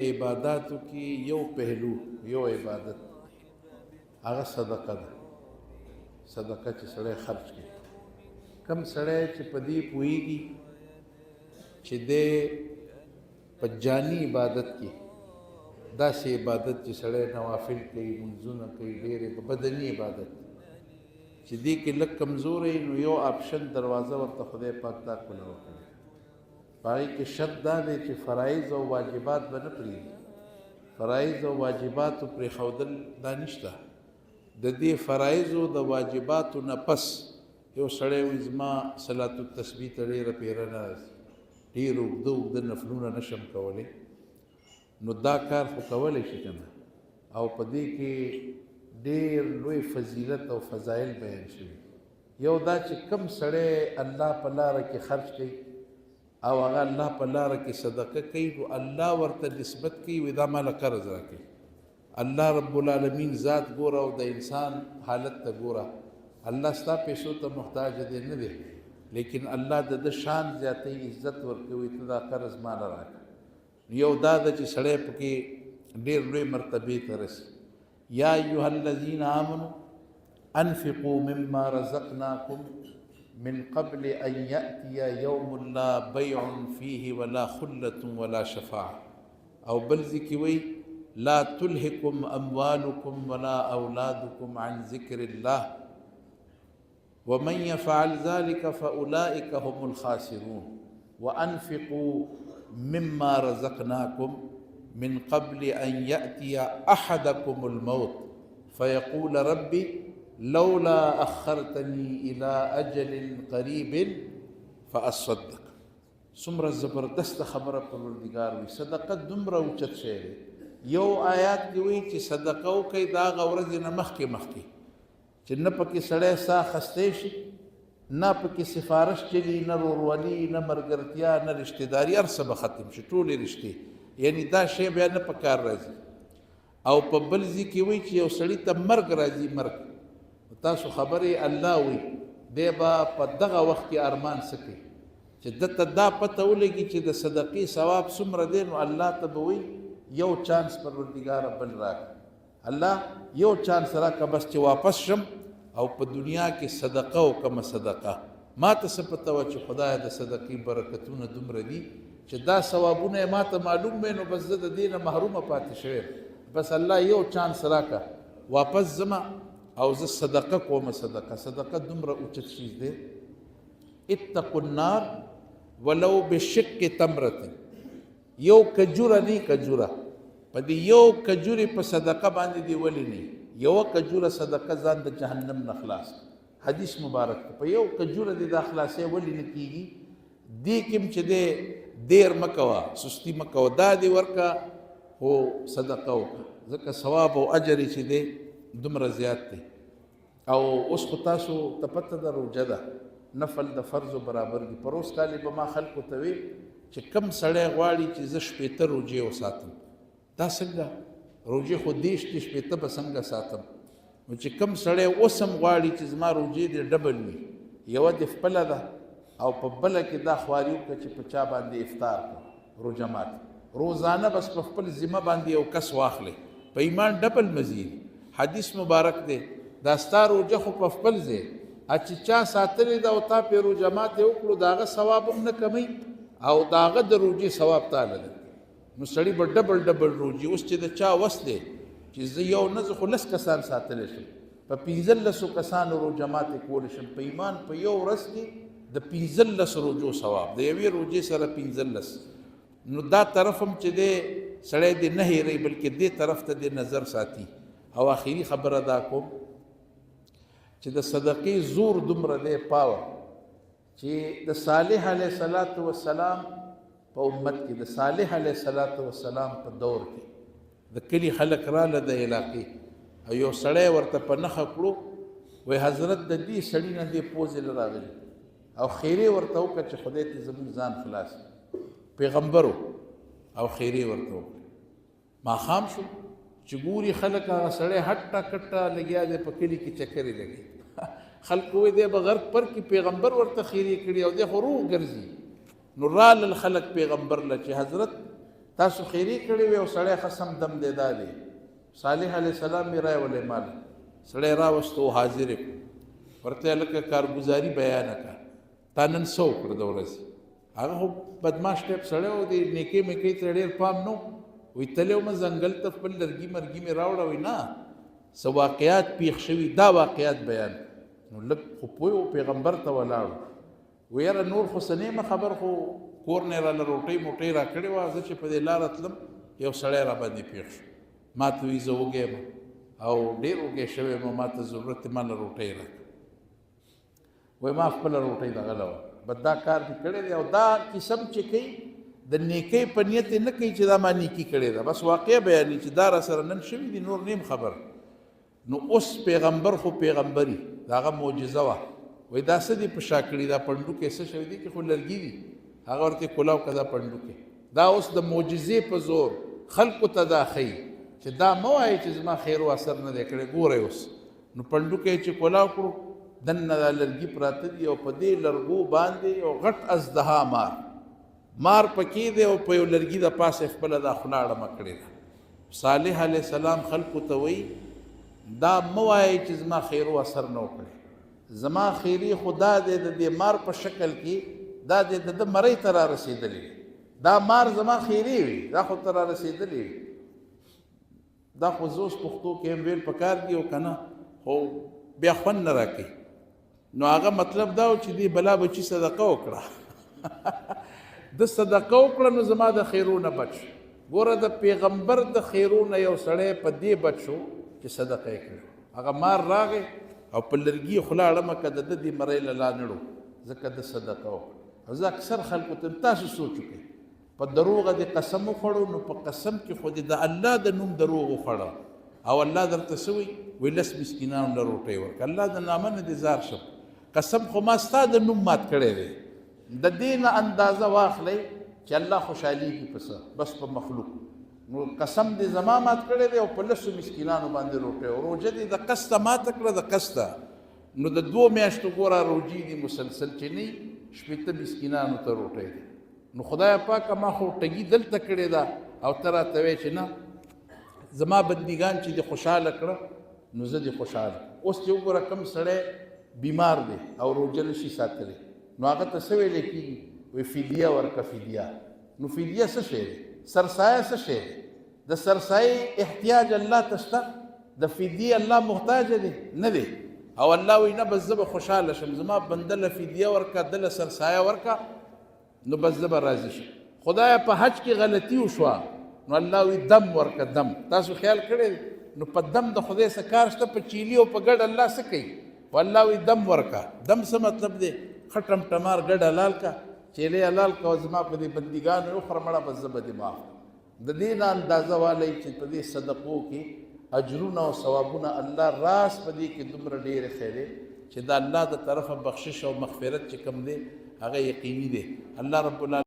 عباداتو کې یو پهلو یو عبادت هغه صدقه ده. صدقه چې سړی خرج کړي، کم سړی چې په دې پوهېږي چې دی په جاني عبادت کې داسې عبادت چې سړی نوافل کوي، منځونه کوي، ډېرې په بدني عبادت چې دې کې لږ کمزوری، نو یو آپشن دروازه ورته خدای پاک دا کولو کړي. په هغې کې شرط دا دی چې فرایض او واجبات به نه پرېږدي. فرایض او واجباتو پرېښودل دا نشته. د دې فرایضو د واجباتو نه پس یو سړی وایي زما صلات التسبیح ته ډېره پیره نه راځي، ډېر اوږده اوږده نفلونه نشم کولی، نو دا کار خو کولی شي که نه. او په دې کې ډېر لوی فضیلت او فضایل بیان شوي. یو دا چې کم سړی الله په لاره کې خرج کوي او هغه الله په لاره کې صدقه کوي، نو الله ورته نسبت کوي وایي دا ماله قرض راکوي. الله رب العالمین ذات ګوره او د انسان حالت ته ګوره. الله ستا پیسو ته محتاج دی نه دی، لیکن الله د ده شان زیاتوي، عزت ورکوي، ته دا قرض ماله راکړه. یو دا ده چې سړی پکې ډېر لوی مرتبې ته رسي. یا ایها الذین آمنوا انفقوا مما رزقناکم من قبل ان یأتی یوم لا بیع فیه ولا خلة ولا شفاعة. او بل ذکر وی لا تلهکم اموالکم ولا اولادکم عن ذکر الله ومن يفعل ذلك فأولئك هم الخاسرون وأنفقوا مما رزقناكم من قبل أن يأتي أحدكم الموت فيقول ربي لولا أخرتني إلى أجل قريب فأصدق. څومره زبردست خبره پروردګار وي. صدقه دومره اوچت شی دی. یو آیات کې وایي چې صدقه وکړئ د هغه ورځې نه مخکې مخکې چې نه پکې سړی ساه خستی شي، نه پکې سفارش چلي، نه ورورولي، نه ملګرتیا، نه رشتهداري، هر څه به ختم شي، ټولې رشتې. یعنی دا شی بیا نه په کار راځي. او په بل ځای کې وایي چې یو سړي ته مرګ راځي. مرګ تاسو خبرې الله وایي دی به په دغه وخت کې ارمان څه کوي چې ده ته دا پته ولګي چې د صدقې ثواب څومره دی، نو الله ته به وایي یو چانس پروردګاره بل راکړه. الله یو چانس راکړه بس چې واپس شم او په دنیا کې صدقه وکړم. صدقه ما ته څه پته وه چې خدایه د صدقې برکتونه دومره دي چې دا ثوابونه یې ما ته معلوم وی، نو بس زه د دې نه محرومه پاتې شوی. بس الله یو چانس راکړه واپس ځمه او زه صدقه کوم. صدقه دومره اوچت چیز دی. اتقوا النار ولو بشق تمرة. یو کجوره نه کجوره په دې یو کجورې په صدقه باندې دی ولې نه یو کجوره صدقه ځان د جهنم نه خلاص. حدیث مبارک په یو کجوره دی دا خلاصې ولې نه کیږي. دې کې چې دی دیر مکوه، سستی مکوه، دا دی ورکه هو صدقه وکړه، ځکه ثواب او اجر چې دی دومره زیات دی. او اوس خو تاسو ته پته ده روژه ده، نفل د فرضو برابر دي. په روز کالي به ما خلکو ته وی چې کم سړی غواړي چې زه شپېته روژې وساتم، دا څنګه روژې خو دېرش دي، شپېته به څنګه ساتم؟ نو چې کم سړی اوس هم غواړي چې زما روژې دې ډبل وي، یوه دې خپله ده او په بله کې دا خواري وکړه چې په چا باندې افطار کړه. روژه مات روزانه بس په خپل ذمه باندې یو کس واخلې، په ایمان ډبل مزید. حدیث مبارک دی دا ستا روژه خو په خپل ځای چې چا ساتلې ده او تا پې روژه ماتې وکړو، د هغه ثواب هم نه کمی او د هغه د روژې ثواب تاله ده. نو سړي به ډبل ډبل روژې. اوس چې د چا وس دی چې زه یو نه زه خو لس کسان ساتلی شم، په 15 کسانو روژه ماتې کولی شم، په ایمان په یو ورځ کې د 15 روژو ثواب، د یوې روژې سره 15. نو دا طرف هم چې دی سړی دې نه هېروي، بلکې دې طرف ته دې نظر ساتي. او آخري خبره دا کوم چې د صدقې زور دومره دی پاور چې د صالح علیه السلام په امت کې، د صالح علیه السلام په دور کې د کلي خلک راله د علاقې او یو سړی ورته په نښه کړو، وایي حضرت د دې سړي نه دې پوزې له راغلي او خیرې ورته وکړه چې خدای ته زموږ ځان خلاص. پیغمبرو او خیرې ورته وکړه. ماښام شو چې ګوري خلک هغه سړی هټه کټه لګیا دی په کلي کې چکرې لګي. خلک وایي دی به غرق پر کې پیغمبر ورته خیرې کړي او دی خو روغ ګرځي. نو رال الخلق پیغمبر له چې حضرت تاسو خیری کړی وي او سړی خصم دم دی دا دی صالح علیه السلام می رایولی مال سړی راوستو حاضر یې ورته لکه کارګزاري بیان کړه تا نن څه وکړه د ورځې هغه خو بدماش ټایپ سړی و د نیکۍ میکۍ ته ډېر پام نه وی تللی ومه ځنګل ته خپل لرګي مرګي مې راوړه وی نه څه واقعات پیښ شوي دا واقعات بیان نو لږ خو پوه و پیغمبر ته ولاړو وی یاره نور خو څه نیمه خبر خو کور نه یې راله روټۍ موټۍ را کړې وه زه چې په دې لاره تلم یو سړی را باندې پیښ شو ما ته وی زه وږی یم او ډېر وږی شوی یم ما ته ضرورت دی ما له روټۍ راکړه وی ما خپله روټۍ دغله وه بد دا کار مې کړی دی او دا قسم چې کوي د نیکۍ په نیت یې نه کوي چې دا ما نیکي کړې ده بس واقع بیانوي چې دا را سره نن شوي دي نور نیم خبر نو اوس پیغمبر خو پیغمبري د هغه معجزه وه وایي دا څه دي په شا کړي دا پنډوکې څه شوي دي چې خو لرګي دي هغه ورته کلاو که دا پنډوکې دا اوس د معجزې په زور خلکو ته دا ښیي چې دا مه وایئ چې زما خیر و اثر نه دی کړی ګورئ اوس نو پنډوکې چې کلاو کړو دننه دا لرګي پراته دي او په دې لرګو باندې یو غټ اژدها مار پکې دی او په یو لرګي د پاسه خپله دا خوله اړمه کړې ده صالح علیه السلام خلکو ته وایي دا مه وایئ چې زما خیرو اثر نه وکړي زما خیري خو دا دی د دې مار په شکل کې دا دی د ده مرۍ ته را رسېدلی دا مار زما خیري وي دا خو ته را رسېدلی وي دا خو زه اوس پښتو کې هم ویل پکار دي او که نه خو بیا خوند نه راکوي نو هغه مطلب دا و چې دې بلا بچي صدقه وکړه د صدقه وکړه نو زما د خیرونه بچ ګوره د پیغمبر د خیرونه یو سړی په دې بچ شو چې صدقه یې کړې هغه مار راغی او په لرګي یې خوله اړمه که د ده دې مرۍ له لا نړو ځکه د صدقه وکړه او زه اکثر خلکو ته تاسو سوچ وکړئ په دروغه دې قسم وخوړو نو په قسم کې خو دې د الله د نوم دروغ وخوړه او الله درته څه وایي لس مسکینانو له روټۍ ورکړه الله د نامه نه دې زار شم قسم خو ما ستا د نوم مات کړی دی د دې نه اندازه واخلئ چې الله خوشحالېږي په څه بس په مخلوق نو قسم دې زما مات کړی دی او په لسو مسکینانو باندې روټۍ او روژه دې د قسته ماته کړه د قسته نو د 2 میاشتو ګوره روجې دي مسلسل چې نه شپېته مسکینانو ته روټۍ دی نو خدای پاکه ما خو ټګي دلته کړې ده او ته راته وایې چې نه زما بندګان چې دې خوشحاله کړه نو زه دې خوشحاله اوس چې وګوره کوم سړی بیمار دی او روژه نشي ساتلی نو هغه ته څه ویلی کېږي وایي فدیه ورکه فدیه نو فدیه څه شی دی سرسایه څه شی دی د سرسایې احتیاج الله ته شته د فدیې الله محتاج دی نه دی او الله وایي نه بس زه به خوشحاله شم زما بنده له فدیه ورکه ده له سرسایه ورکه نو بس زه به راضي شم خدایه په حج کې غلطي وشوه نو الله وایي دم ورکه دم تاسو خیال کړی نو په دم د خدای څه کار شته په چیلي او په ګډ الله څه کوي والله وایي دم ورکه دم څه مطلب دی خټم ټمار ګډ حلال کا چیلې حلال کا او زما په دې بندګانو وخوره مړه بس زه به دې معاف د دې نه اندازه والی چې په دې صدقو کې اجرونه او ثوابونه الله راس په دې کې دومره ډېرې خیرې چې د الله د طرفه بخشش او مغفرت چې کوم دی هغه یقیني دی الله رب العالمین